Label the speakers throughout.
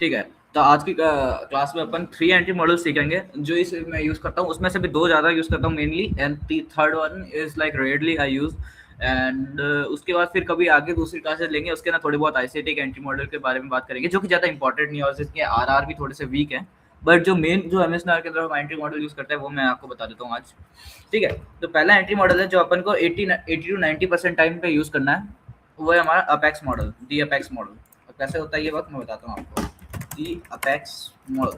Speaker 1: ठीक है। तो आज की क्लास में अपन 3 एंट्री मॉडल सीखेंगे जो इस मैं यूज करता हूँ, उसमें से भी 2 ज्यादा यूज करता हूँ mainly, and third one is like rarely I use. And उसके बाद फिर कभी आगे दूसरी क्लासेस लेंगे, उसके ना थोड़ी बहुत आईसीटी के एंट्री मॉडल के बारे में बात करेंगे, जो कि ज्यादा इंपॉर्टेंट नहीं है और जिसके आरआर भी थोड़े से वीक है। बट जो मेन जो एमएसएनआर के अंदर हम एंट्री मॉडल यूज करते हैं वो मैं आपको बता देता हूँ आज। ठीक है। तो पहला एंट्री मॉडल है जो अपन को 80 टू 90% टाइम पे यूज करना है, वो है हमारा अपेक्स मॉडल, दी अपेक्स मॉडल। अब कैसे होता है ये बात मैं बताता हूँ आपको। दी अपेक्स मॉडल,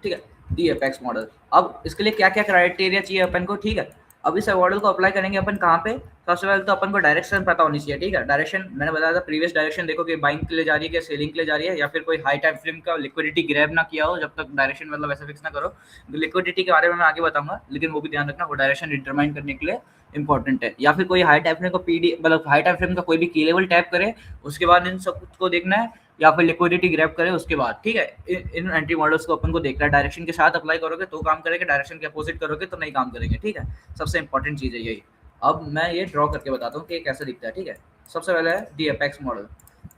Speaker 1: ठीक है। दी अपेक्स मॉडल, अब इसके लिए क्या क्या क्राइटेरिया चाहिए अपन को, ठीक है। अब इस मॉडल को अप्लाई करेंगे अपन कहाँ पे, सबसे पहले तो अपन को डायरेक्शन पता होनी चाहिए, ठीक है। डायरेक्शन मैंने बताया था प्रीवियस डायरेक्शन, देखो कि बाइंग के लिए जा रही है कि सेलिंग के लिए जा रही है, या फिर कोई हाई टाइम फ्रेम का लिक्विडिटी ग्रैब ना किया हो जब तक डायरेक्शन मतलब ऐसा फिक्स ना करो। लिक्विडिटी के बारे में मैं आगे बताऊंगा, लेकिन वो भी ध्यान रखना, वो डायरेक्शन डिटरमाइन करने के लिए इंपॉर्टेंट है। या फिर कोई हाई टाइम फ्रेम को पीडी मतलब हाई टाइम फ्रेम का कोई भी की लेवल टैप करे, उसके बाद इन सब को देखना है, या फिर लिक्विडिटी ग्रैब करे उसके बाद, ठीक है। इन एंट्री मॉडल्स को अपन को देखना है, डायरेक्शन के साथ अप्लाई करोगे तो काम करेंगे, डायरेक्शन के अपोजिट करोगे तो नहीं काम करेंगे, ठीक है। सबसे इंपॉर्टेंट चीज है यही। अब मैं ये ड्रॉ करके बताता हूँ कि कैसे दिखता है, ठीक है। सबसे पहले है दी अपेक्स मॉडल।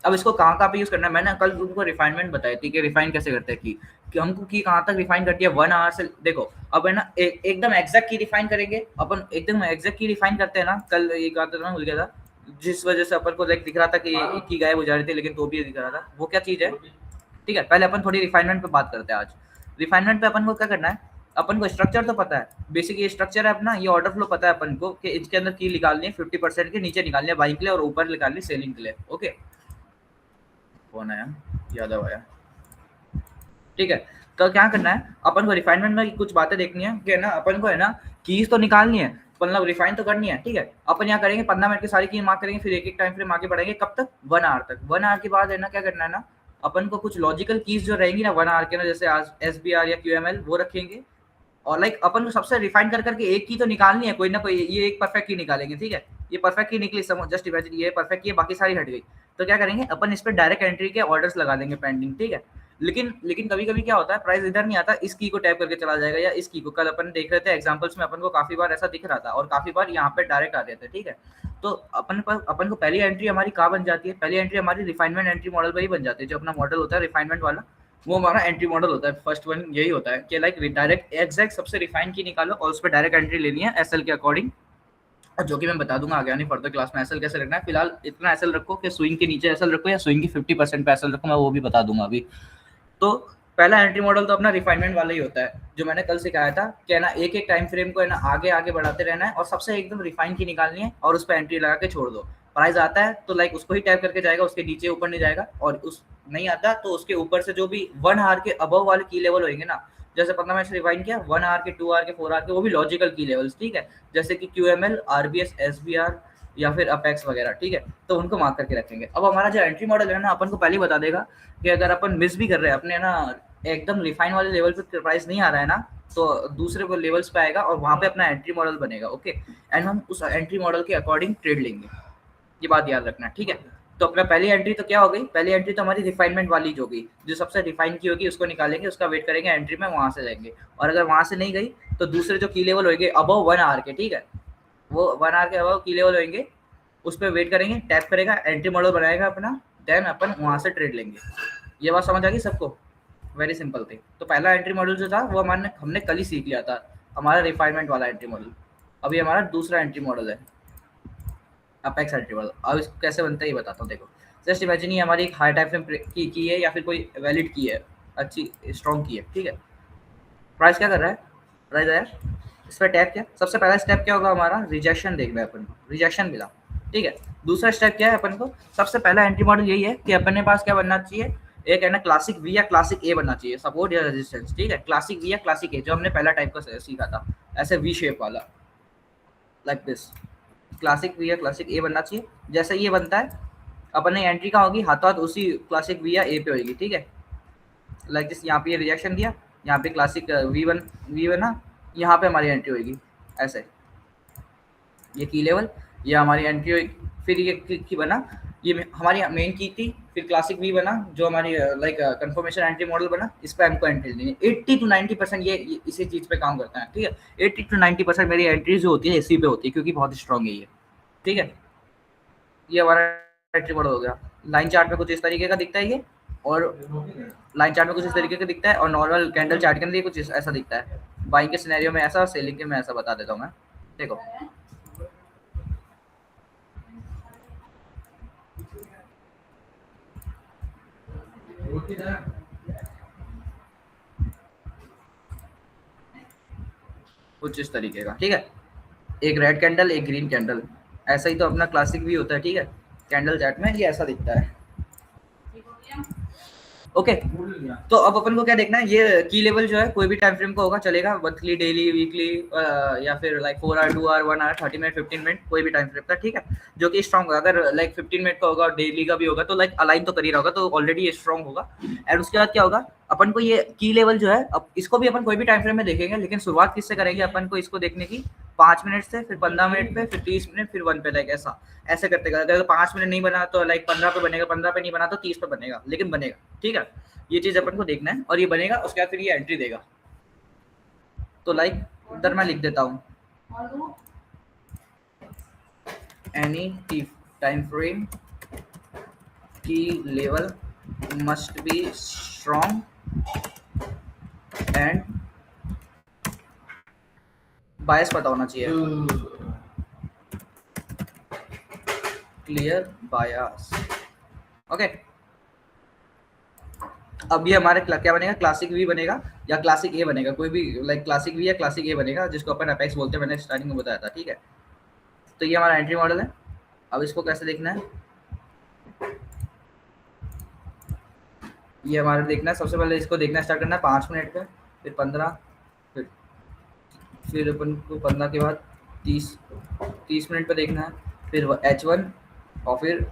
Speaker 1: अब इसको कहाँ कहाँ पे यूज करना है, मैंने कल तुमको रिफाइनमेंट बताई थी कि रिफाइन कैसे करते हैं कि हमको की कहाँ तक रिफाइन करती है 1 आवर से। देखो अब है ना एकदम एग्जैक्ट की रिफाइन करेंगे अपन, एकदम एग्जैक्ट की रिफाइन करते हैं ना, कल ये बात मैं भूल गया था, जिस वजह से अपन को लाइक दिख रहा था कि एक की गायब हो जा रही थी, लेकिन तो भी दिख रहा था, वो क्या चीज है, ठीक है। पहले अपन थोड़ी रिफाइनमेंट पे बात करते हैं आज। रिफाइनमेंट पे अपन को क्या करना है, अपन को स्ट्रक्चर तो पता है, बेसिक ये स्ट्रक्चर है अपना, ये ऑर्डर फ्लो पता है अपन को कि इसके अंदर की निकालनी है 50% के नीचे निकालनी है बाइंग के लिए और ऊपर निकालनी है सेलिंग के लिए, ओके। कौन आया, यादव आया, ठीक है। तो क्या करना है अपन को रिफाइनमेंट में कुछ बातें देखनी है कि ना अपन को है ना कीज तो निकालनी है, मतलब रिफाइन तो करनी है, ठीक है। अपन यहाँ करेंगे 15 मिनट की सारी की मार्क करेंगे, फिर एक एक टाइम फ्रेम आगे बढ़ेंगे, कब तक, 1 आवर तक। 1 आवर के बाद है ना क्या करना है ना, अपन को कुछ लॉजिकल कीज जो रहेंगी ना 1 आवर के ना, जैसे आज SBR या QML वो रखेंगे, और लाइक अपन को सबसे रिफाइन कर करके एक की तो निकालनी है, कोई ना कोई, ये एक परफेक्ट की निकालेंगे, ठीक है। ये परफेक्ट की निकली, जस्ट इमेजिन ये परफेक्ट की है, बाकी सारी हट गई। तो क्या करेंगे अपन, इस पर डायरेक्ट एंट्री के ऑर्डर्स लगा देंगे पेंडिंग, ठीक है। लेकिन लेकिन कभी कभी क्या होता है, प्राइस इधर नहीं आता, इस की को टैप करके चला जाएगा, या इस की को, कल अपन देख रहे थे एग्जांपल्स में अपन को काफी बार ऐसा दिख रहा था, और काफी बार यहाँ पे डायरेक्ट आ रहे थे, ठीक है। तो अपन को पहली एंट्री हमारी कहाँ बन जाती है, पहली एंट्री हमारी रिफाइनमेंट एंट्री मॉडल पर ही बन जाती है। जो अपना मॉडल होता है रिफाइनमेंट वाला, वो हमारा एंट्री मॉडल होता है। फर्स्ट वन यही होता है कि लाइक डायरेक्ट एग्जैक्ट सबसे रिफाइन की निकालो और उस पर डायरेक्ट एंट्री लेनी है एसएल के अकॉर्डिंग, जो कि मैं बता दूंगा आगे आने फर्दर क्लास में एसएल कैसे रखना है। फिलहाल इतना एसएल रखो कि स्विंग के नीचे एसएल रखो या स्विंग की 50% पे एसएल रखो, मैं वो भी बता दूंगा अभी। तो पहला एंट्री मॉडल तो अपना रिफाइनमेंट वाला ही होता है, जो मैंने कल सिखाया था कि ना एक एक टाइम फ्रेम को है ना आगे आगे बढ़ाते रहना है, और सबसे एकदम रिफाइन की निकालनी है और उस पर एंट्री लगा के छोड़ दो। प्राइस आता है तो लाइक उसको ही टैप करके जाएगा, उसके नीचे ऊपर नहीं जाएगा, और उस नहीं आता तो उसके ऊपर से जो भी 1 आवर के अबव वाले की लेवल होंगे ना, जैसे 15 मिनट से रिफाइन किया, 1 आवर के, 2 आवर के, 4 आवर के, वो भी लॉजिकल की लेवल्स, ठीक है। जैसे कि QML, RBS, SBR या फिर अपेक्स वगैरह, ठीक है। तो उनको मार्क करके रखेंगे। अब हमारा जो एंट्री मॉडल है ना, अपन को पहले ही बता देगा कि अगर अपन मिस भी कर रहे हैं अपने ना एकदम रिफाइन वाले लेवल पे प्राइस नहीं आ रहा है ना, तो दूसरे लेवल्स पे आएगा और वहां पे अपना एंट्री मॉडल बनेगा, ओके। एंड हम उस एंट्री मॉडल के अकॉर्डिंग ट्रेड लेंगे, ये बात याद रखना, ठीक है। तो अपना पहली एंट्री तो क्या हो गई, पहली एंट्री तो हमारी रिफाइनमेंट वाली जो होगी, जो सबसे रिफाइन की होगी उसको निकालेंगे, उसका वेट करेंगे एंट्री में, वहां से जाएंगे। और अगर वहां से नहीं गई तो दूसरे जो की लेवल होंगे अबव 1 आवर के, ठीक है, वो 1 आवर के अबव की लेवल होंगे, उस पर वेट करेंगे, टैप करेगा, एंट्री मॉडल बनाएगा अपना, देन अपन वहां से ट्रेड लेंगे। ये बात समझ आ गई सबको, वेरी सिंपल थी। तो पहला एंट्री मॉडल जो था वो हमने कल ही सीख लिया था, हमारा रिफाइनमेंट वाला एंट्री मॉडल। अभी हमारा दूसरा एंट्री मॉडल है अपेक्स एंट्री मॉडल। अब इसको कैसे बनता है ये बताता हूँ, देखो। जस्ट इमेजिन ये हमारी एक हाई टाइप की है, या फिर कोई वैलिड की है, अच्छी स्ट्रॉन्ग की है, ठीक है। प्राइस क्या कर रहा है, प्राइस आया, इस पर टैप किया, सबसे पहला स्टेप क्या होगा हमारा, रिजेक्शन देखना है अपन को, रिजेक्शन मिला, ठीक है। दूसरा स्टेप क्या है अपन को, सबसे पहला एंट्री मॉडल यही है कि अपने पास क्या बनना चाहिए, एक है ना क्लासिक वी या क्लासिक ए बनना चाहिए, सपोर्ट या रेजिस्टेंस, ठीक है। क्लासिक वी या क्लासिक ए, जो हमने पहला टाइप का सीखा था, ऐसे वी शेप वाला, लाइक दिस। क्लासिक वी या क्लासिक ए बनना चाहिए। जैसे ये बनता है, अपने एंट्री का होगी हाथों हाथ उसी क्लासिक वी या ए पे होगी, ठीक है। लाइक दिस, यहाँ पे ये रिजेक्शन दिया, यहाँ पे क्लासिक वी बना, यहाँ पे हमारी एंट्री होगी ऐसे, ये की लेवल, ये हमारी एंट्री होगी, फिर ये की बना, ये हमारी मेन की थी, फिर क्लासिक वी बना जो हमारी लाइक कंफर्मेशन एंट्री मॉडल बना, इस पर हमको एंट्री लेनी है। 80 to 90% ये इसी चीज पे काम करता है, ठीक है। 80 to 90% मेरी एंट्री जो होती है इसी पे होती है, क्योंकि बहुत स्ट्रॉन्ग है ये, ठीक है। ये हमारा एंट्री मॉडल हो गया। लाइन चार्ट में कुछ इस तरीके का दिखता है ये, और लाइन चार्ट में कुछ इस तरीके का दिखता है, और नॉर्मल कैंडल चार्ट के अंदर कुछ ऐसा दिखता है। बाइंग के सिनेरियो में ऐसा और सेलिंग के में ऐसा बता देता हूँ मैं। देखो कुछ इस तरीके का, ठीक है, एक रेड कैंडल एक ग्रीन कैंडल, ऐसा ही तो अपना क्लासिक भी होता है, ठीक है। कैंडल चार्ट में ये ऐसा दिखता है। ओके तो अब अपन को क्या देखना है, ये की लेवल जो है कोई भी टाइम फ्रेम का होगा, चलेगा मंथली, डेली, वीकली, या फिर like 4 hour, 2 hour, 1 hour, 30 minute, 15 minute, कोई भी टाइम फ्रेम का, ठीक है, जो कि स्ट्रॉन्ग होगा। अगर लाइक 15 मिनट का होगा, डेली का भी होगा, तो लाइक अलाइन तो कर ही रहा होगा, तो ऑलरेडी ये स्ट्रॉन्ग होगा। एंड उसके बाद क्या होगा, अपन को ये की लेवल जो है, अब इसको भी अपन कोई भी टाइम फ्रेम में देखेंगे, लेकिन शुरुआत किससे करेंगे, अपन को इसको देखने की 5 मिनट से, फिर 15 मिनट पे, फिर 30 मिनट, फिर 1 पे, लाइक ऐसा ऐसे करते गए। अगर 5 मिनट नहीं बना तो लाइक 15 पे बनेगा, 15 पे नहीं बना तो 30 पे बनेगा, लेकिन बनेगा, ठीक है। ये चीज अपन को देखना है, और ये बनेगा, उसके बाद फिर ये एंट्री देगा। तो लाइक इधर मैं लिख देता हूँ, एनी टाइम फ्रेम की level must be strong and बायस पता होना चाहिए, क्लियर बायस। ओके अब ये हमारे क्या बनेगा, क्लासिक वी बनेगा या क्लासिक ए बनेगा, कोई भी लाइक क्लासिक वी या क्लासिक ए बनेगा, जिसको अपन अपेक्स बोलते हैं, मैंने स्टार्टिंग में बताया था, ठीक है। तो ये हमारा एंट्री मॉडल है। अब इसको कैसे देखना है, ये हमारे देखना है, सबसे पहले इसको देखना स्टार्ट करना है 5 मिनट पे, फिर 15, फिर अपन को 15 के बाद 30 मिनट पे देखना है, फिर H1 और फिर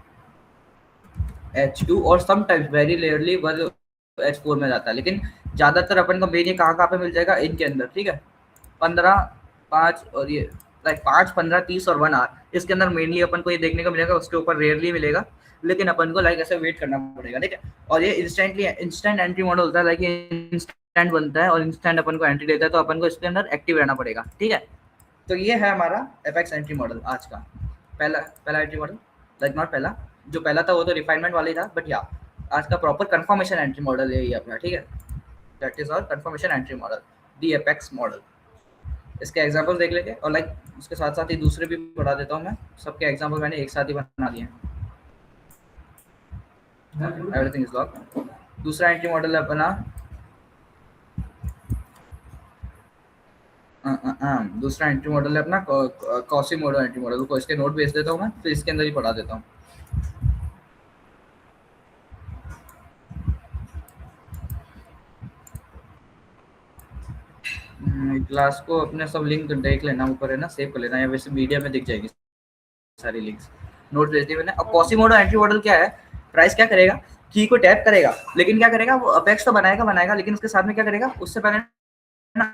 Speaker 1: H2, और समटाइम्स वेरी रेयरली वह H4 में जाता है, लेकिन ज़्यादातर अपन को मेन ये कहाँ पे मिल जाएगा, इनके अंदर, ठीक है। 15, 5 और ये लाइक 5, 15, 30 और 1 आवर, इसके अंदर मेनली अपन को ये देखने को मिलेगा, उसके ऊपर रेयरली मिलेगा, लेकिन अपन को लाइक ऐसे वेट करना पड़ेगा, ठीक है। और ये इंस्टेंट एंट्री मॉडल होता है, लाइक इंस्टेंट बनता है और इंस्टेंट अपन को एंट्री देता है, तो अपन को इसके अंदर एक्टिव रहना पड़ेगा, ठीक है। तो ये है हमारा एपेक्स एंट्री मॉडल आज का पहला एंट्री मॉडल, लाइक नॉट पहला, जो पहला था वो तो रिफाइनमेंट वाला ही था, बट या आज का प्रॉपर कंफर्मेशन एंट्री मॉडल है ये अपना, ठीक है। That is our confirmation entry model, the apex model. इसके एग्जांपल देख लेंगे, और लाइक उसके साथ साथ ही दूसरे भी पढ़ा देता हूँ मैं, सबके एग्जांपल मैंने एक साथ ही बना दिए हैं। Everything is lock. दूसरा एंट्री मॉडल है अपना, दूसरा एंट्री मॉडल है अपना कॉसिमोडो एंट्री मॉडल, को इसके नोट भेज देता हूँ मैं, फिर इसके अंदर ही पढ़ा देता हूँ। क्लास को अपने सब लिंक देख लेना, ऊपर है ना, सेव कर लेना, या वैसे मीडिया में दिख जाएगी सारी लिंक्स, नोट भेज दी मैंने। अब कॉसिमोडो एंट्री मॉडल क्या है, प्राइस क्या करेगा, की को टैप करेगा, लेकिन क्या करेगा वो अपेक्स तो बनाएगा, लेकिन उसके साथ में क्या करेगा, उससे पहले ना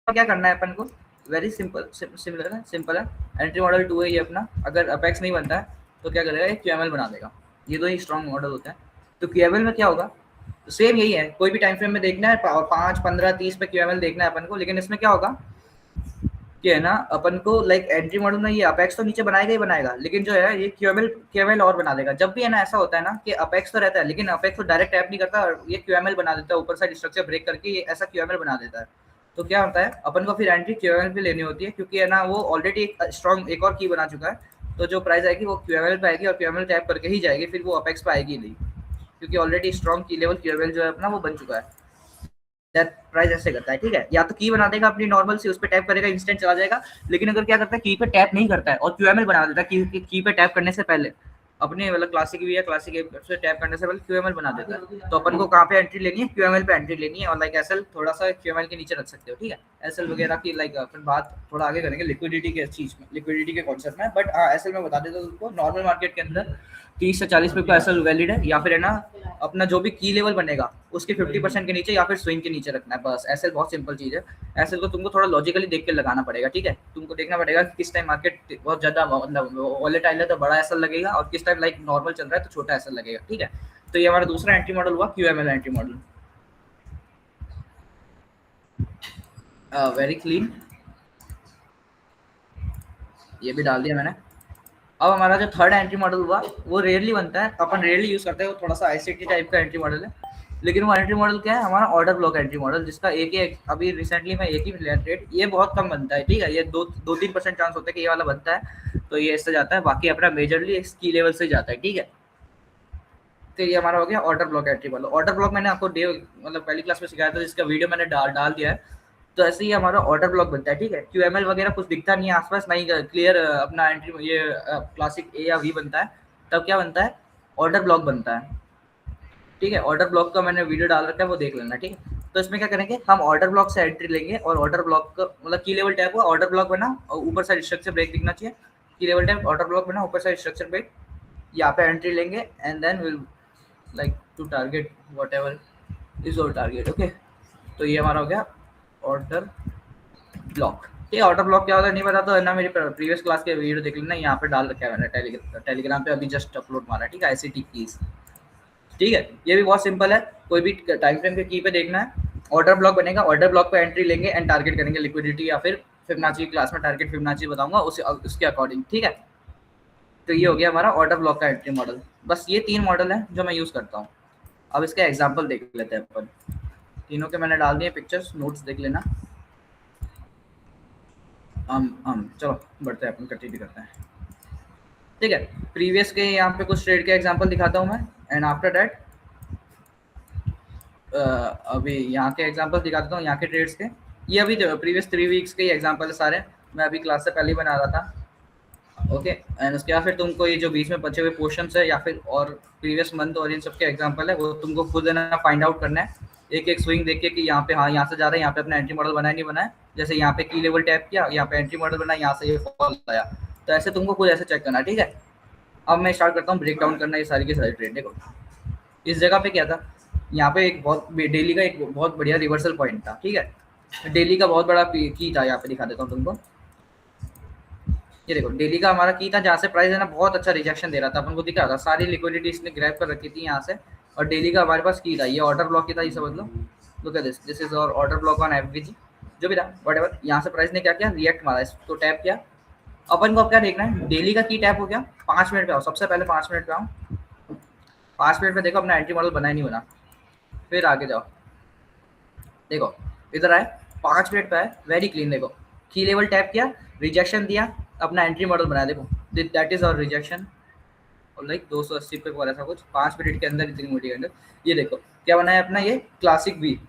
Speaker 1: क्या करना है अपन को, वेरी सिंपल है। एंट्री मॉडल 2 है ये अपना, अगर अपेक्स नहीं बनता है तो क्या करेगा, एक क्यूएमएल बना देगा, ये दो ही स्ट्रॉन्ग मॉडल होता है। तो क्यूएमएल में क्या होगा, तो सेम यही है, कोई भी टाइम फ्रेम में देखना है, 5, 15, 30 पे क्यूएमएल देखना है अपन को, लेकिन इसमें क्या होगा कि है ना, अपन को लाइक एंट्री मॉडल में ये अपेक्स तो नीचे बनाएगा ही बनाएगा, लेकिन जो है ये क्यूएमएल और बना देगा। जब भी है ना ऐसा होता है ना कि अपेक्स तो रहता है, लेकिन अपेक्स तो डायरेक्ट टैप नहीं करता, और ये क्यूएमएल बना देता है, ऊपर साइड स्ट्रक्चर ब्रेक करके ये ऐसा क्यूएमएल बना देता है। तो क्या होता है, अपन को फिर एंट्री क्यूएमएल पे लेनी होती है, क्योंकि है ना वो ऑलरेडी एक स्ट्रॉन्ग एक और की बना चुका है, तो जो प्राइस आएगी वो क्यूएमएल पे आएगी, और क्यूएमएल टैप करके ही जाएगी, फिर वो अपेक्स पे आएगी नहीं, क्योंकि ऑलरेडी स्ट्रॉन्ग की लेवल क्यूएमएल जो है अपना वो बन चुका है। दैट प्राइस ऐसे करता है, ठीक है। या तो की बना देगा अपनी नॉर्मल से, उस पर टैप करेगा, इंस्टेंट चला जाएगा, लेकिन अगर क्या करता है, की पे टैप नहीं करता है और क्यूएमएल बना देता है, की पे टैप करने से पहले, अपने मतलब क्लासिक वी या क्लासिक ए से टैप करने से पहले क्यूएमएल बना देता है। तो अपन को कहाँ पे एंट्री लेनी है, क्यूएमएल पे एंट्री लेनी है, और लाइक एसएल थोड़ा सा क्यूएमएल के नीचे रख सकते हो, ठीक है। एसएल वगैरह की लाइक अपन बात थोड़ा आगे करेंगे लिक्विडिटी के चीज में, लिक्विडिटी के कॉन्सेप्ट में, बट एसएल में बता देता हूँ तुमको, नॉर्मल मार्केट के अंदर 30 से 40 पे एसएल वैलिड है, या फिर है ना अपना जो भी की लेवल बनेगा उसके 50% के नीचे या फिर स्विंग के नीचे रखना है, बस। एसएल बहुत सिंपल चीज है, एसएल को तुमको थोड़ा लॉजिकली देख के लगाना पड़ेगा, ठीक है। तुमको देखना पड़ेगा कि किस टाइम मार्केट बहुत ज्यादा मतलब वॉलेटाइल है तो बड़ा एसएल लगेगा, और किस टाइम लाइक नॉर्मल चल रहा है तो छोटा एसएल लगेगा, ठीक है। तो ये हमारा दूसरा एंट्री मॉडल हुआ क्यूएमएल एंट्री मॉडल। वेरी क्लीन, ये भी डाल दिया मैंने। अब हमारा जो थर्ड एंट्री मॉडल हुआ वो रेयरली बनता है, अपन रेयरली यूज करते हैं, वो थोड़ा सा आईसीटी टाइप का एंट्री मॉडल है, लेकिन वो एंट्री मॉडल क्या है, हमारा ऑर्डर ब्लॉक एंट्री मॉडल, जिसका एक ही अभी रिसेंटली में एक ही रेट, ये बहुत कम बनता है, ठीक है, ये 2-3% चांस होता है कि ये वाला बनता है, तो ये इससे जाता है, बाकी अपना मेजरली की लेवल से जाता है, ठीक है। तो ये हमारा हो गया order block entry model. Order block मैंने आपको मतलब पहली क्लास में सिखाया था, जिसका वीडियो मैंने डाल दिया है। तो ऐसे ही हमारा ऑर्डर ब्लॉक बनता है, ठीक है। QML वगैरह कुछ दिखता नहीं है आसपास, नहीं क्लियर अपना एंट्री ये क्लासिक ए या वी बनता है, तब क्या बनता है, ऑर्डर ब्लॉक बनता है, ठीक है। ऑर्डर ब्लॉक का मैंने वीडियो डाल रखा है, वो देख लेना, ठीक है। तो इसमें क्या करेंगे, हम ऑर्डर ब्लॉक से एंट्री लेंगे, और ऑर्डर ब्लॉक का मतलब की लेवल टैब हुआ, ऑर्डर ब्लॉक बना और ऊपर साइड स्ट्रक्चर ब्रेक दिखना चाहिए, की लेवल टैब ऑर्डर ब्लॉक बना, ऊपर साइड स्ट्रक्चर ब्रेक, यहाँ पे एंट्री लेंगे, and then will like to target whatever is your target, okay. तो ये हमारा हो गया ऑर्डर ब्लॉक। ये ऑर्डर ब्लॉक क्या होता है नहीं पता तो है ना, मेरी प्रीवियस क्लास के वीडियो देख लेना, यहाँ पे डाल रखा है मैंने टेलीग्राम पे, अभी जस्ट अपलोड मारा, ठीक है, आईसीटी कीज, ठीक है। ये भी बहुत सिंपल है, कोई भी टाइम फ्रेम के की पे देखना है, ऑर्डर ब्लॉक बनेगा, ऑर्डर ब्लॉक पे एंट्री लेंगे एंड टारगेट करेंगे लिक्विडिटी, या फिर फिबोनाची क्लास में टारगेट फिबोनाची बताऊंगा उसके अकॉर्डिंग, ठीक है। तो ये हो गया हमारा ऑर्डर ब्लॉक का एंट्री मॉडल। बस ये 3 मॉडल है जो मैं यूज करता हूँ। अब इसका एग्जाम्पल देख लेते हैं अपन, तीनों के मैंने डाल दिए पिक्चर्स, नोट्स देख लेना। चलो बढ़ते हैं, अपन कंटिन्यू करते हैं, ठीक है। प्रीवियस के यहाँ पे कुछ ट्रेड के एग्जांपल दिखाता हूँ मैं, एंड आफ्टर दैट अभी यहाँ के एग्जांपल दिखा देता हूँ, यहाँ के ट्रेड्स के। ये अभी प्रीवियस 3 वीक्स के एग्जांपल है सारे, मैं अभी क्लास से पहले ही बना रहा था, ओके। एंड उसके बाद फिर तुमको ये जो बीच में बचे हुए पोर्शंस है, या फिर और प्रीवियस मंथ और इन सब के एग्जांपल है, वो तुमको खुद है ना फाइंड आउट करना है, एक एक स्विंग देख के कि यहाँ पे हाँ यहाँ से जा रहा है, यहाँ पे अपना एंट्री मॉडल बनाया नहीं बनाया, जैसे यहाँ पे की लेवल टैप किया, यहाँ पे एंट्री मॉडल बना, यहाँ से ये फॉल आया, तो ऐसे तुमको खुद ऐसे चेक करना, ठीक है। अब मैं स्टार्ट करता हूँ ब्रेक डाउन करना ये सारी की सारी ट्रेड। देखो इस जगह पे क्या था, यहाँ पे एक बहुत डेली का एक बहुत बढ़िया रिवर्सल पॉइंट था, ठीक है। डेली का बहुत बड़ा की था, यहाँ पे दिखा देता हूँ तुमको, ये देखो डेली का हमारा की था, जहाँ से प्राइस है ना बहुत अच्छा रिजेक्शन दे रहा था, अपन को दिख रहा था, सारी लिक्विडिटी इसने ग्रैब कर रखी थी यहाँ से, और डेली का हमारे पास की था, ये ऑर्डर ब्लॉक की था, ये समझ लो। Look at this, this is our order block on average, जो भी था व्हाटएवर। यहाँ से प्राइस ने क्या किया, रिएक्ट मारा, इसको टैप किया। अपन को अब क्या देखना है, डेली का की टैप हो गया, 5 मिनट पे आओ, सबसे पहले 5 मिनट पे आओ, 5 मिनट में देखो अपना एंट्री मॉडल बना ही नहीं बना, फिर आगे जाओ, देखो इधर आए, 5 मिनट पे आए, वेरी क्लीन, देखो की लेवल टैप किया, रिजेक्शन दिया, अपना एंट्री मॉडल बनाया, देखो दैट इज और रिजेक्शन, और लाइक 280 पे बोला था कुछ, 5 मिनट के अंदर, इतनी मोटी के अंदर, ये देखो क्या बना है अपना, ये क्लासिक वी।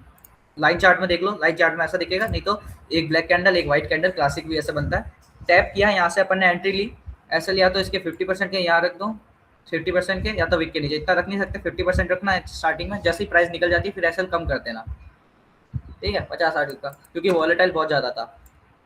Speaker 1: लाइन चार्ट में देख लो, लाइन चार्ट में ऐसा दिखेगा, नहीं तो एक ब्लैक कैंडल एक व्हाइट कैंडल, क्लासिक वी ऐसा बनता है। टैप किया, यहाँ से अपन ने एंट्री ली, ऐसे लिया तो इसके 50% के यहाँ रख दो, 50% के, या तो विक के नीचे, इतना रख नहीं सकते, 50% रखना है स्टार्टिंग में, जैसे ही प्राइस निकल जाती है फिर ऐसे कम कर देना, ठीक है, 50-60 का, क्योंकि वॉलेटाइल बहुत ज़्यादा था।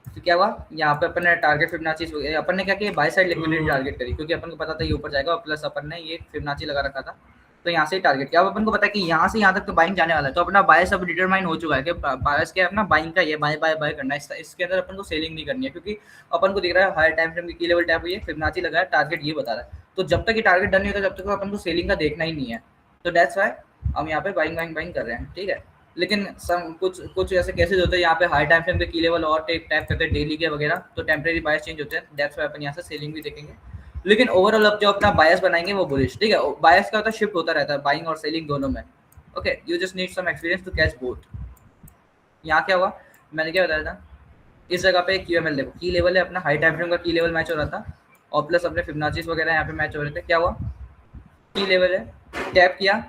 Speaker 1: तो क्या हुआ, यहाँ पे अपन ने टारगेट फिबोनाची, अपन ने क्या किया, बाय साइड लिक्विडिटी टारगेट करी, क्योंकि अपन को पता था ये ऊपर जाएगा, और प्लस अपन ने ये फिबोनाची लगा रखा था, तो यहाँ से टारगेट किया। अब अपन को पता है कि यहाँ से यहाँ तक तो बाइंग जाने वाला है, तो अपना बायस अब डिटरमाइन हो चुका है कि बायस क्या है, अपना बाइंग का ये बाय बाय बाय करना है, इसके अंदर अपन को सेलिंग नहीं करनी है, क्योंकि अपन को दिख रहा है हायर टाइम फ्रेम की लेवल टैप हुई है, फिबोनाची लगा है, टारगेट ये बता रहा है, तो जब तक ये टारगेट डन नहीं होता जब तक अपन को सेलिंग का देखना ही नहीं है, तो दैट्स वाई हम यहाँ पे बाइंग बाइंग बाइंग कर रहे हैं, ठीक है। लेकिन सम कुछ कुछ ऐसे केसेस होते हैं यहाँ पे हाई टाइम फ्रेम पे की लेवल और टैप करते हैं डेली के वगैरह, तो टेम्परेरी बायस चेंज होते हैं, दैट्स व्हाई अपन यहाँ से सेलिंग भी देखेंगे। लेकिन ओवरऑल अब जो अपना बायस बनाएंगे वो बुलिश, ठीक है। बायस का होता है शिफ्ट होता रहता है बाइंग और सेलिंग दोनों में, okay. You just need some experience to catch both. यहाँ क्या हुआ, मैंने क्या बताया था, इस जगह पे QML देखो, की लेवल है अपना, हाई टाइम फ्रेम का की लेवल मैच हो रहा था, और प्लस अपने फिबोनाचीज वगैरह यहाँ पे मैच हो रहे थे। क्या हुआ, की लेवल है, टैप किया,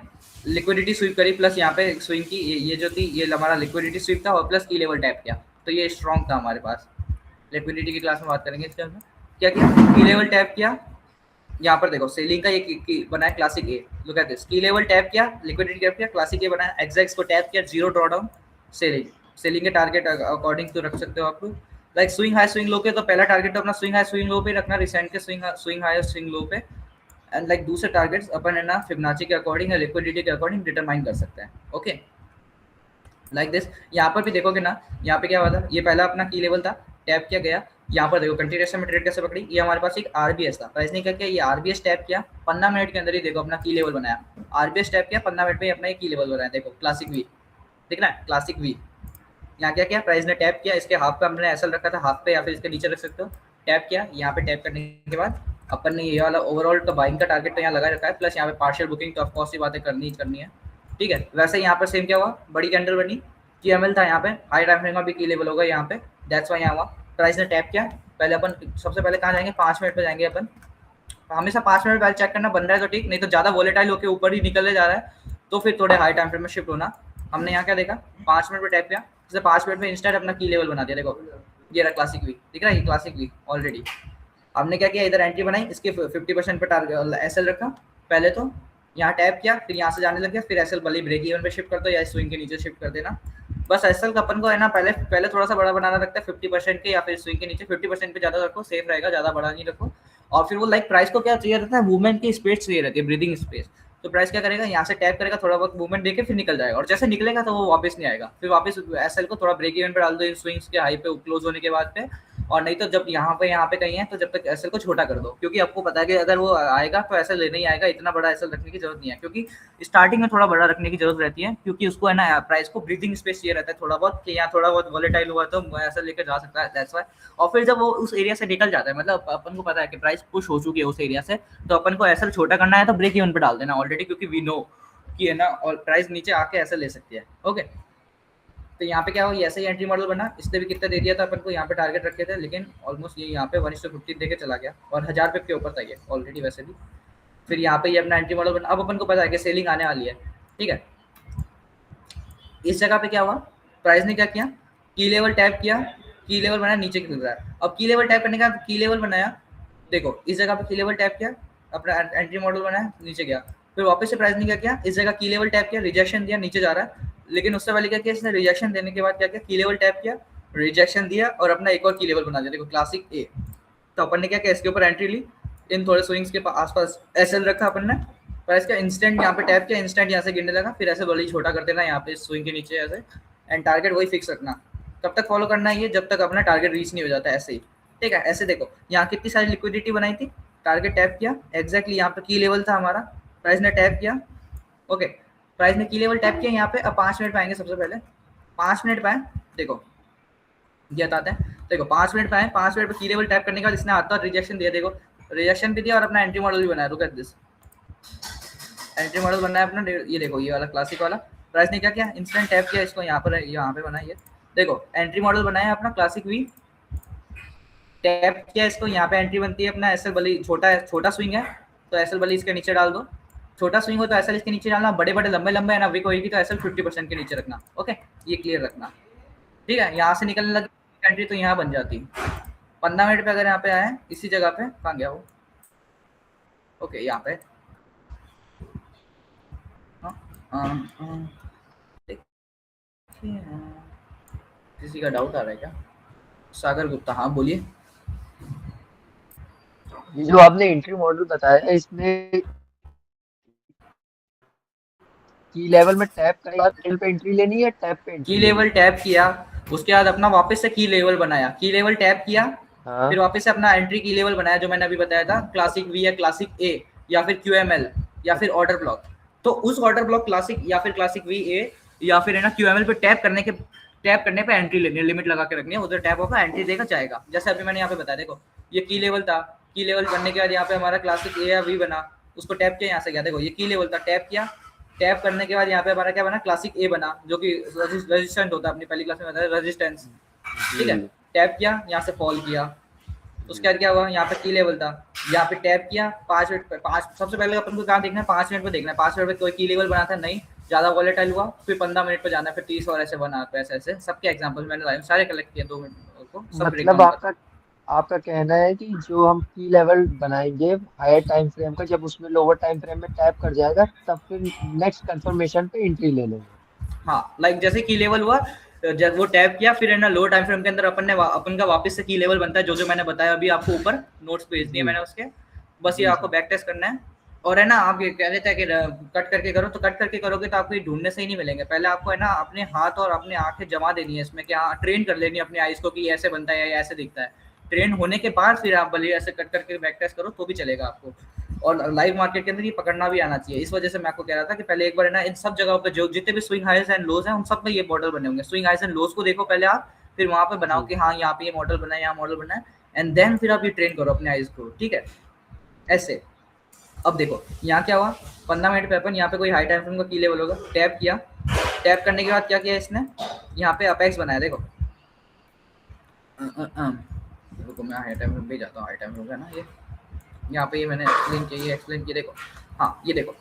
Speaker 1: लिक्विडिटी स्वीप करी, प्लस यहाँ पे स्विंग की, ये जो थी ये हमारा लिक्विडिटी स्वीप था, और प्लस की लेवल टैप किया, तो ये स्ट्रॉन्ग था हमारे पास। लिक्विडिटी की क्लास में बात करेंगे इसके अंदर। क्या किया, की लेवल टैप किया, यहाँ पर देखो सेलिंग का ये बनाया classic A, look at this, की लेवल टैप किया, लिक्विडिटी टैप किया, क्लासिक ए बनाया, एग्जैक्ट्स को टैप किया, zero draw down, selling. Selling के टारगेट अकॉर्डिंग तो रख सकते हो आप लोग, like swing high swing low के, तो पहला टारगेट तो अपना स्विंग हाई स्विंग लो पे रखना, रिसेंट के स्विंग हाई और स्विंग लो पे, एंड लाइक दूसरे टारगेट्स अपन है ना फिबोनाची के अकॉर्डिंग या लिक्विडिटी के अकॉर्डिंग डिटरमाइन कर सकते हैं, ओके। लाइक दिस, यहाँ पर भी देखोगे ना, यहाँ पे क्या हुआ था, ये पहला अपना की लेवल था, टैप किया गया, यहाँ पर देखो कंटिन्यूएशन में ट्रेड कैसे पकड़ी, ये हमारे पास एक RBS था, प्राइस ने क्या किया, ये RBS टैप किया, 15 मिनट के अंदर ही देखो अपना की लेवल बनाया, RBS टैप किया, 15 मिनट में अपना ये की लेवल बनाया, देखो क्लासिक वी, दिख रहा है क्लासिक वी, यहाँ क्या किया, प्राइस ने टैप किया, इसके हाफ पे हमने एसएल रखा था, हाफ पे या फिर इसके नीचे रख सकते हो, टैप किया, यहाँ पे टैप करने के बाद अपन ने ये वाला ओवरऑल का बाइंग का टारगेट तो यहाँ लगा रखा है, प्लस यहाँ पे पार्शियल बुकिंग तो ऑफकोर्स ये बातें करनी है, ठीक है। वैसे यहाँ पर सेम क्या हुआ, बड़ी कैंडल बनी, QML था यहाँ पे, हाई टाइम फ्रेम का भी की लेवल होगा यहाँ पे, दैट्स वाई यहाँ हुआ, प्राइस ने टैप किया, पहले अपन सबसे पहले कहाँ जाएंगे, 5 मिनट पे जाएंगे अपन, हमेशा 5 मिनट पहले चेक करना बन रहा है तो ठीक, नहीं तो ज़्यादा वोलेटाइल होकर ऊपर ही निकलने जा रहा है तो फिर थोड़े हाई टाइम फ्रेम में शिफ्ट होना। हमने यहाँ क्या देखा, 5 मिनट पे टैप किया, जैसे 5 मिनट में इंस्टेंट अपना की लेवल बना दिया, देखो ये रहा क्लासिक वीक, दिख रहा है ये क्लासिक वीक ऑलरेडी। हमने क्या किया, इधर एंट्री बनाई, इसके 50% पे टारगेट एसएल रखा, पहले तो यहाँ टैप किया, फिर यहाँ से जाने लग गया, फिर एसएल भले ब्रेक इवन पे शिफ्ट कर दो या स्विंग के नीचे शिफ्ट कर देना, बस एसएल का अपन को है ना पहले थोड़ा सा बड़ा बनाना रखता है 50% के, या फिर स्विंग के नीचे 50% पे ज्यादा रखो, सेफ रहेगा, ज्यादा बड़ा नहीं रखो। और फिर वो लाइक प्राइस को क्या चाहिए रहता है, मूवमेंट की स्पेस चाहिए रहती है, ब्रीदिंग स्पेस, तो प्राइस क्या करेगा, यहाँ से टैप करेगा, थोड़ा बहुत मूवमेंट देके फिर निकल जाएगा, और जैसे निकलेगा तो वो वापस नहीं आएगा, फिर वापस एसएल को थोड़ा ब्रेक इवन पे डाल दो इन स्विंग्स के हाई पे क्लोज होने के बाद पे, और नहीं तो जब यहाँ पे कहीं है तो जब तक एसएल को छोटा कर दो, क्योंकि आपको पता है कि अगर वो आएगा तो एसएल लेने ही आएगा, इतना बड़ा एसएल रखने की जरूरत नहीं है, क्योंकि स्टार्टिंग में थोड़ा बड़ा रखने की जरूरत रहती है, क्योंकि उसको है ना प्राइस को ब्रीदिंग स्पेस चाहिए रहता है थोड़ा बहुत, कि यहाँ थोड़ा बहुत वोलेटाइल हुआ तो एसएल लेकर जा सकता है, दैट्स व्हाई। और फिर जब वो उस एरिया से निकल जाता है, मतलब अपन को पता है कि प्राइस पुश हो चुकी है उस एरिया से, तो अपन को एसएल छोटा करना है तो ब्रेक इवन पे डाल देना ऑलरेडी, क्योंकि वी नो कि है ना और प्राइस नीचे आके एसएल ले सकती है, ओके। तो यहाँ पे क्या हो, ऐसे ही एंट्री मॉडल बना, इसने भी कितना दे दिया था अपन को, यहाँ पे टारगेट रखे थे, लेकिन ऑलमोस्ट ये यहाँ पे 1:15 देके चला गया, और 1000 पिप के ऊपर था ये ऑलरेडी वैसे भी। फिर यहाँ पे ये अपना एंट्री मॉडल बना, अब अपन को पता है कि सेलिंग आने वाली है, ठीक है। इस जगह पे क्या हुआ, प्राइस ने क्या किया, की लेवल टैप किया, की लेवल बनाया, नीचे गिर रहा है, अब की लेवल टैप करने का की लेवल बनाया, देखो इस जगह पे की लेवल टैप किया, अपना एंट्री मॉडल बनाया, नीचे गया, फिर वापस से प्राइस ने क्या किया, इस जगह की लेवल टैप किया, रिजेक्शन दिया, नीचे जा रहा है, लेकिन उससे पहले क्या किया इसने, रिजेक्शन देने के बाद क्या किया, की लेवल टैप किया, रिजेक्शन दिया, और अपना एक और की लेवल बना दिया, देखो क्लासिक ए। तो अपन ने क्या किया, इसके ऊपर एंट्री ली, इन थोड़े स्विंग्स के आसपास एसएल रखा अपन ने, प्राइस का इंस्टेंट यहाँ पे टैप किया, इंस्टेंट यहाँ से गिरने लगा, फिर ऐसे बड़ी छोटा कर देना यहाँ पे स्विंग के नीचे ऐसे, एंड टारगेट वही फिक्स रखना, तब तक फॉलो करना है ये जब तक अपना टारगेट रीच नहीं हो जाता, ऐसे ही, ठीक है। ऐसे देखो यहाँ कितनी सारी लिक्विडिटी बनाई थी, टारगेट टैप किया, एग्जैक्टली यहाँ पे की लेवल था हमारा, प्राइस ने टैप किया, ओके, प्राइस ने की लेवल टैप किया यहाँ पे। अब 5 मिनट पाएंगे, सबसे पहले 5 मिनट पाए, देखो ये बताते हैं, देखो 5 मिनट पाए, 5 मिनट पे की लेवल टैप करने के बाद इसने आता और रिजेक्शन दिया, देखो रिजेक्शन भी दिया, और अपना एंट्री मॉडल भी बनाया, रुक एट दिस, एंट्री मॉडल बनना है अपना, ये देखो ये वाला क्लासिक वाला, प्राइस ने क्या किया, इंस्टेंट टैप किया, इसको यहाँ पे बनाइए, देखो एंट्री मॉडल बनाया अपना क्लासिक वी, टैप किया इसको, यहाँ पे एंट्री बनती है अपना, एसएल बली छोटा स्विंग है तो एसएल बली इसके नीचे डाल दो, छोटा स्विंग हो तो एसएल इसके नीचे डालना, बड़े बड़े लंबे लंबे है ना विक होगी तो एसएल 50% के नीचे रखना, ओके, ये क्लियर रखना, ठीक है। यहाँ से निकलने लगी एंट्री तो यहाँ बन जाती, 15 मिनट पे अगर यहाँ पे आए इसी जगह पे, कहाँ गया वो, ओके यहाँ पे, किसी का डाउट आ रहा है क्या, सागर गुप्ता, हाँ बोलिए।
Speaker 2: ये जो आपने एंट्री मॉडल बताया, इसमें की लेवल में टैप करने के बाद एल पे एंट्री लेनी है, टैप पे
Speaker 1: की
Speaker 2: एंट्री लेनी
Speaker 1: लेवल
Speaker 2: है?
Speaker 1: टैप किया, उसके बाद अपना वापस से की लेवल बनाया, की लेवल टैप किया,
Speaker 2: हाँ।
Speaker 1: फिर वापस से अपना एंट्री की लेवल बनाया जो मैंने अभी बताया था, क्लासिक वी या क्लासिक ए या फिर क्यूएमएल या फिर ऑर्डर ब्लॉक, तो उस ऑर्डर ब्लॉक क्लासिक या फिर क्लासिक वी ए या फिर है ना क्यूएमएल पे टैप करने पे एंट्री लेनी है, लिमिट लगा के रखनी है, उधर टैप होगा एंट्री देगा जाएगा, जैसे अभी मैंने यहाँ पे बताया, देखो ये की लेवल था, की लेवल करने के बाद यहाँ पे हमारा क्लासिक ए या वी बना, उसको टैप किया, यहाँ से गया, देखो ये की लेवल था, टैप किया, टैप करने के बाद यहाँ पे हमारा क्या बना, क्लासिक ए बना, जो कि रेजिस्टेंट होता है, अपनी पहली क्लास में बताया रेजिस्टेंस, ठीक है।
Speaker 2: जी।
Speaker 1: टैप किया, यहाँ से फॉल किया, उसके बाद क्या हुआ, यहाँ पे की लेवल था, यहाँ पे टैप किया, 5 मिनट पे, 5 सबसे पहले अपन को कहाँ देखना है, 5 मिनट पे देखना है, 5 मिनट पे कोई की लेवल बना था नहीं, ज्यादा वॉलेटाइल हुआ, फिर 15 मिनट पे जाना है, फिर 30 और ऐसे बना, ऐसे ऐसे सबके एग्जाम्पल मैंने सारे कलेक्ट किए 2 मिनट को, सब
Speaker 2: मतलब
Speaker 1: ब्रेकडाउन कर।
Speaker 2: आपका आपका कहना है कि जो हम की लेवल बनाएंगे हायर टाइम फ्रेम का, जब उसमें लोअर टाइम फ्रेम में टैप कर जाएगा, तब फिर नेक्स्ट कंफर्मेशन पे एंट्री ले लेंगे?
Speaker 1: हाँ लाइक जैसे की लेवल हुआ, जब वो टैप किया, फिर है ना लो टाइम फ्रेम के अंदर अपन का वापस से की लेवल बनता है, जो मैंने बताया अभी आपको, ऊपर नोट्स भेज दिए
Speaker 2: जी
Speaker 1: मैंने उसके, बस ये
Speaker 2: जी
Speaker 1: आपको
Speaker 2: सर।
Speaker 1: बैक टेस्ट करना है। और है ना आप ये कह देते हैं कि कट करके करो, तो कट करके करोगे तो आपको ये ढूंढने से ही नहीं मिलेंगे, पहले आपको है ना अपने हाथ और अपने आंखें जमा देनी है इसमें, क्या ट्रेन कर लेनी है अपनी आईज को कि ऐसे बनता है या ऐसे दिखता है, ट्रेन होने के बाद फिर आप भले ऐसे कट करके बैक टेस्ट करो तो भी चलेगा आपको, और लाइव मार्केट के अंदर ये पकड़ना भी आना चाहिए। इस वजह से मैं आपको कह रहा था कि पहले एक बार है ना इन सब जगहों पे जो जितने भी स्विंग हाइज एंड लोज हैं उन सब में ये मॉडल बने होंगे। स्विंग हाइज एंड लोज को देखो पहले आप, फिर वहां पे बनाओ
Speaker 2: जी
Speaker 1: कि हाँ यहाँ पे ये मॉडल बना है, यहाँ मॉडल बना है, एंड देन फिर आप ये ट्रेन करो अपने आइज को, ठीक है, ऐसे। अब देखो यहाँ क्या हुआ, 15 मिनट पे अपन यहाँ पे कोई हाई टाइम फ्रेम का की लेवल होगा, टैप किया, टैप करने के बाद क्या किया इसने, यहाँ पे अपेक्स बनाया, देखो देखो मैं हाई टाइम फ्रेम पे जाता हूँ, हाई टाइम फ्रेम है ना ये, यहाँ पे ये मैंने एक्सप्लेन किया, ये एक्सप्लेन किया, देखो हाँ ये देखो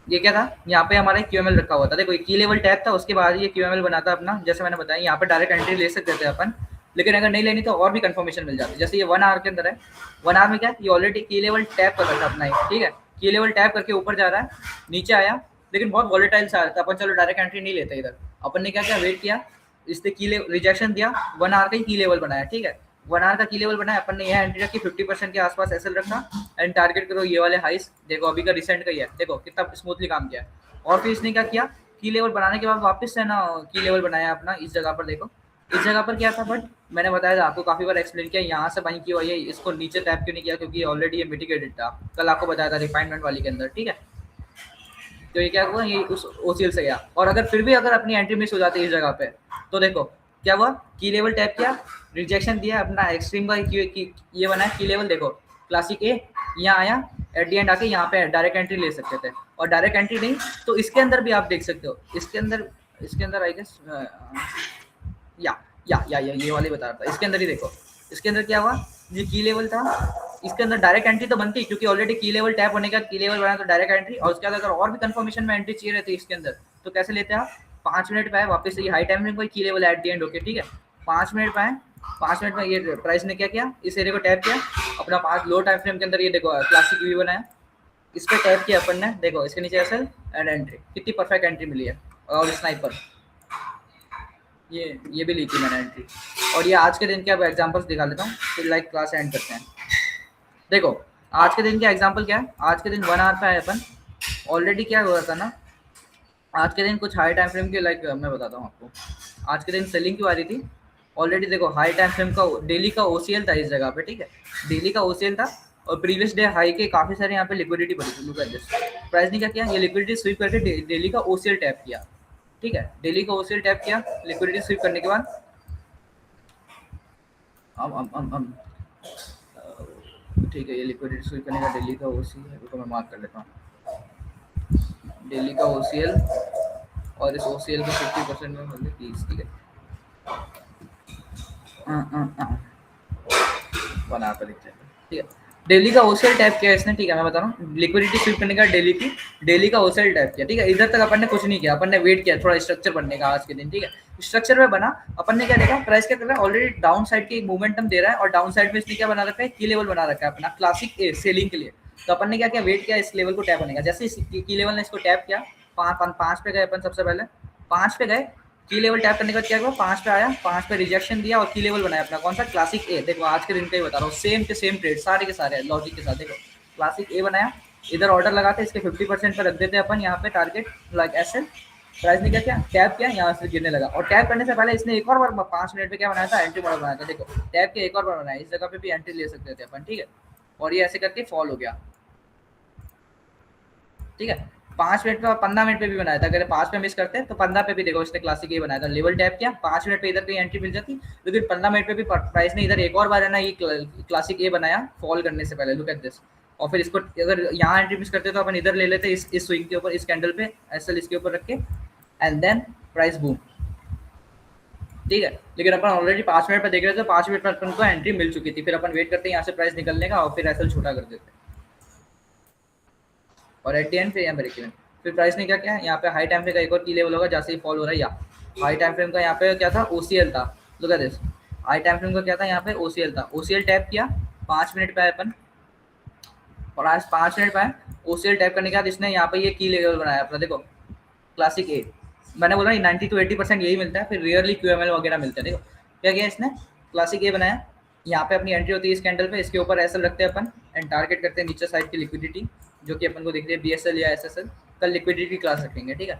Speaker 1: ये क्या था, यहाँ पे हमारा QML रखा हुआ था, देखो की लेवल टैप था, उसके बाद ये QML बनाता अपना, जैसे मैंने बताया यहाँ पे डायरेक्ट एंट्री ले सकते थे अपन, लेकिन अगर नहीं लेनी तो और भी कंफर्मेशन मिल जाती है। जैसे ये 1 आवर के अंदर है, 1 आवर में क्या ये ऑलरेडी की लेवल टैप कर रखा अपना ही, ठीक है, की लेवल टैप करके ऊपर जा रहा है, नीचे आया, लेकिन बहुत वॉलेटाइल सा था, अपन चलो डायरेक्ट एंट्री नहीं लेते इधर, अपन ने क्या किया, वेट किया, इसने की रिजेक्शन दिया, 1 आवर का ही की लेवल बनाया, ठीक है, 1 आवर का की लेवल बनाया अपन ने, यह एंट्री रखी 50% के आसपास एसएल रखा, एंड टारगेट करो ये वाले हाइस, देखो अभी का रिसेंट का ही है, देखो कितना स्मूथली काम किया है। और फिर इसने क्या किया, की लेवल बनाने के बाद वापस से ना की लेवल बनाया अपना इस जगह पर, देखो इस जगह पर क्या था, बट मैंने बताया था आपको, काफी बार एक्सप्लेन किया, यहाँ से बाइंग की हुई है, इसको नीचे टैप क्यों नहीं किया, क्योंकि ऑलरेडी ये मिटिगेटेड था, कल आपको बताया था रिफाइनमेंट वाली के अंदर, ठीक है। तो ये क्या हुआ, ये उस ओसीएल से गया, और अगर फिर भी अगर अपनी एंट्री मिस हो जाती है इस जगह पे, तो देखो क्या हुआ, की लेवल टैप किया, रिजेक्शन दिया अपना, एक्सट्रीम का ये बना है की लेवल, देखो क्लासिक ए, यहाँ आया, एट दी एंड आके यहाँ पे डायरेक्ट एंट्री ले सकते थे, और डायरेक्ट एंट्री नहीं तो इसके अंदर भी आप देख सकते हो, इसके अंदर आई गेस या ये वाली बता रहा था, इसके अंदर ही देखो, इसके अंदर क्या हुआ, ये की लेवल था, इसके अंदर डायरेक्ट एंट्री तो बनती, क्योंकि ऑलरेडी की लेवल टैप होने का की लेवल बना तो डायरेक्ट एंट्री, और उसके बाद अगर और भी कंफर्मेशन में एंट्री चाहिए रहती है इसके अंदर, तो कैसे लेते हैं आप, 5 मिनट पे आए वापस से, ये हाई टाइम में कोई की level at the and, okay ठीक है, 5 मिनट पे आए, 5 मिनट में ये प्राइस ने क्या किया, इस एरिया को टैप किया अपना, 5 लो टाइम फ्रेम के अंदर, ये देखो क्लासिक व्यू बनाया, इस पर टैप किया अपन ने, देखो इसके नीचे एसएल एंड एंट्री, कितनी परफेक्ट एंट्री मिली है, और स्नाइपर ये भी ली थी मैंने एंट्री। और ये आज के दिन के अब एग्जांपल्स दिखा लेता हूँ, फिर लाइक क्लास एंड करते हैं। देखो आज के दिन का एग्जांपल क्या है, आज के दिन 1 आवर पे है अपन, ऑलरेडी क्या हुआ था ना, आज के दिन कुछ हाई टाइम फ्रेम के लाइक मैं बताता हूँ आपको, आज के दिन सेलिंग क्यों आ रही थी, ऑलरेडी देखो हाई टाइम फ्रेम का डेली का ओसीएल था इस जगह पे, ठीक है, डेली का ओसीएल था, और प्रीवियस डे हाई के काफी सारे यहाँ पे लिक्विडिटी पड़ी थी, लुक एट दिस, प्राइस ने क्या किया, ये लिक्विडिटी स्वीप करके डेली का ओसीएल टैप किया, ठीक है, डेली का ओसीएल टैप किया, लिक्विडिटी स्वीप करने के बाद ठीक है, ये लिक्विडिटी स्वीप करने का डेली का ओसीएल है, तो मैं मार्क कर लेता हूँ, डेली का ओसीएल, और इस ओसीएल को 50% में मतलब प्लीज, ठीक है, बना कर देखते हैं, ठीक है, डेली का ओसीएल टैप किया इसने, ठीक है, मैं बता रहा हूँ, लिक्विडिटी स्वीप करने का डेली का ओसीएल टैप किया, ठीक है, इधर तक अपन ने कुछ नहीं किया, अपन ने वेट किया थोड़ा स्ट्रक्चर बनने का आज के दिन, ठीक है, स्ट्रक्चर में बना, अपन ने क्या देखा, प्राइस क्या कर रहा है, ऑलरेडी डाउन साइड की मोमेंटम दे रहा है, और डाउन साइड में इसने क्या बना रखा है, की लेवल बना रखा है अपना क्लासिक ए सेलिंग के लिए, तो अपन ने क्या किया, वेट किया इस लेवल को टैप होने का, जैसे इस की लेवल ने इसको टैप किया, 5 पे गए अपन, सबसे पहले 5 पे गए, की लेवल टैप करने के बाद क्या हुआ, 5 पे आया, 5 पे रिजेक्शन दिया, और की लेवल बनाया अपना कौन सा, क्लासिक ए, देखो आज के दिन का ही बता रहा हूँ, सेम के सेम ट्रेड सारे के सारे लॉजिक के साथ, देखो क्लासिक ए बनाया, इधर ऑर्डर लगाते इसके 50% पर रख देते अपन, यहाँ पे टारगेट लाइक ऐसे, प्राइस ने क्या किया, टैप किया, यहाँ से गिरने लगा, और टैप करने से पहले इसने एक और बार 5 मिनट पे क्या बनाया था, एंट्री मॉडल बनाया था, देखो टैप के एक और बार बनाया, इस जगह पे भी एंट्री ले सकते थे अपन, ठीक है, और ये ऐसे करके फॉल हो गया, ठीक है, 5 मिनट पे और 15 मिनट पे भी बनाया था, अगर 5 पे मिस करते तो 15 पे भी देखो इसने क्लासिक ये बनाया था, लेवल टैप किया, 5 मिनट पे इधर कहीं एंट्री मिल जाती, लेकिन 15 मिनट पे भी प्राइस ने इधर एक और बार है ना ये क्लासिक ए बनाया फॉल करने से पहले, लुक एट दिस, और फिर इसको अगर यहाँ एंट्री मिस करते तो अपन इधर ले लेते इस स्विंग के ऊपर, इस कैंडल पे एसएल इसके ऊपर रख के, एंड देन प्राइस बूम, ठीक है, लेकिन अपन ऑलरेडी 5 मिनट पे देख रहे थे, 5 मिनट पर अपन को एंट्री मिल चुकी थी, फिर अपन वेट करते यहाँ से प्राइस निकलने का, और फिर एसएल छोटा कर देते, और एट दी एंड फिर यहाँ ब्रेक इवन, फिर प्राइस ने क्या किया, यहाँ पे हाई टाइम फ्रेम का एक और की लेवल होगा, जैसे ही फॉल हो रहा है, या हाई टाइम फ्रेम का यहाँ पे क्या था, ओसीएल था, look at this, high time frame का क्या था, यहाँ पे ओसीएल था, ओसीएल टैप किया, 5 मिनट पे आए अपन, और आज 5 मिनट पे आए, ओसीएल टैप करने के बाद इसने यहाँ पे ये की लेवल बनाया अपना, देखो क्लासिक ए, मैंने बोला 90 to 80% यही मिलता है, फिर रियरली QML वगैरह मिलता है, देखो क्या किया इसने, क्लासिक ए बनाया, यहाँ पे अपनी एंट्री होती है इस कैंडल पे, इसके ऊपर एसएल रखते हैं अपन, एंड टारगेट करते हैं नीचे साइड की लिक्विडिटी, जो कि अपन को दिख रही है BSL या SSL, कल लिक्विडिटी क्लास रखेंगे, ठीक है,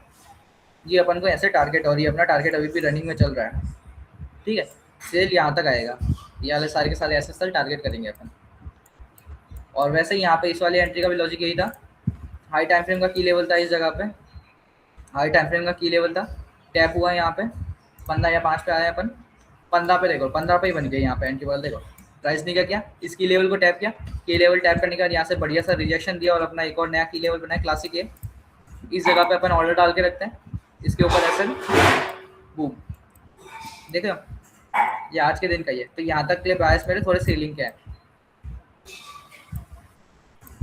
Speaker 1: ये अपन को ऐसे टारगेट, और ये अपना टारगेट अभी भी रनिंग में चल रहा है, ठीक है, सेल यहाँ तक आएगा, ये वाले सारे के सारे SSL टारगेट करेंगे अपन, और वैसे ही यहाँ पे इस वाली एंट्री का भी लॉजिक यही था। हाई टाइम फ्रेम का की लेवल था इस जगह पे, हाई टाइम फ्रेम का की लेवल था, टैप हुआ यहाँ पे 15 या 5 पे आया अपन, 15 पे देखो, 15 पे ही बन गई यहाँ पे एंट्री वाला देखो। प्राइस ने क्या किया, इस की लेवल को टैप किया, की लेवल टैप करने के बाद यहाँ से बढ़िया सा रिजेक्शन दिया और अपना एक और नया की लेवल बनाया क्लासिक ए। इस जगह पे अपन ऑर्डर डाल के रखते हैं, इसके ऊपर ऐसे बूम, देख रहे हो ये आज के दिन का ही है। तो यहाँ तक के लिए प्राइस मेरे थोड़े सीलिंग के हैं।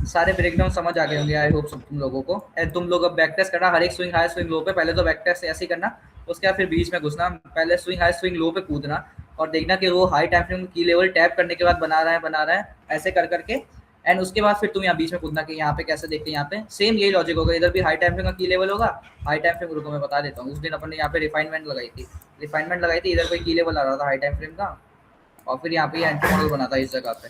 Speaker 1: सारे ब्रेकडाउन समझ आ गए होंगे आई होप तुम लोगों को। तुम लोग अब बैक टेस्ट करना हर एक स्विंग हाई स्विंग लो पे, पहले तो बैक टेस्ट ऐसे ही करना, उसके बाद फिर बीच में घुसना, पहले स्विंग हाई स्विंग लो पे कूदना और देखना कि वो हाई टाइम फ्रेम की लेवल टैप करने के बाद बना रहा है ऐसे कर करके, एंड उसके बाद फिर तुम यहाँ बीच में कूदना कि यहाँ पे कैसे देखते हैं। यहाँ पे सेम यही लॉजिक होगा, इधर भी हाई टाइम फ्रेम का की लेवल होगा। हाई टाइम फ्रेम रुको मैं बता देता हूँ, उस दिन अपन ने यहाँ पे रिफाइनमेंट लगाई थी, इधर कोई की लेवल आ रहा था हाई टाइम फ्रेम का, और फिर यहाँ पे एंट्री मॉडल बना था इस जगह पे।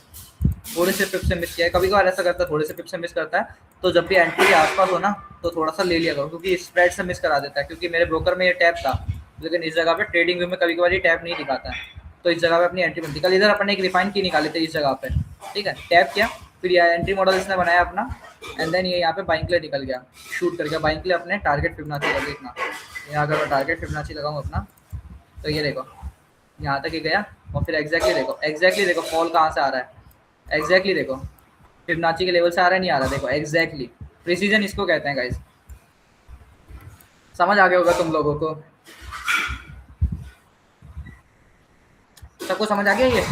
Speaker 1: थोड़े से पिप से मिस किया है, कभी कभार ऐसा करता है, थोड़े से पिप से मिस करता है, तो जब भी एंट्री के आसपास हो ना तो थोड़ा सा ले लिया करो, क्योंकि स्प्रेड से मिस करा देता है। क्योंकि मेरे ब्रोकर में ये टैप था, लेकिन इस जगह पे ट्रेडिंग व्यू में कभी कभार ये टैप नहीं दिखाता है, तो इस जगह पे अपनी एंट्री बनती। कल इधर अपन ने एक रिफाइन की निकाली थी इस जगह पे, ठीक है, टैप किया, फिर ये एंट्री मॉडल इसने बनाया अपना, एंड देन ये यहाँ पे बाइंग के लिए निकल गया, शूट कर गया बाइंग के लिए अपने टारगेट फिबोनाची का। देखना यहाँ अगर मैं टारगेट फिबोनाची लगाऊँ अपना, तो ये देखो यहाँ तक ही गया, और फिर एग्जैक्टली देखो फॉल कहाँ से आ रहा है, एग्जैक्टली देखो फिबोनाची के लेवल से आ रहा है, नहीं आ रहा, देखो एग्जैक्टली प्रिसीजन इसको कहते हैं गाइस। समझ आ गया होगा तुम लोगों को, सबको समझ आ गया ये?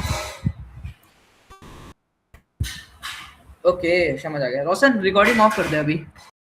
Speaker 1: ओके समझ आ गया। रोशन रिकॉर्डिंग ऑफ कर दे अभी।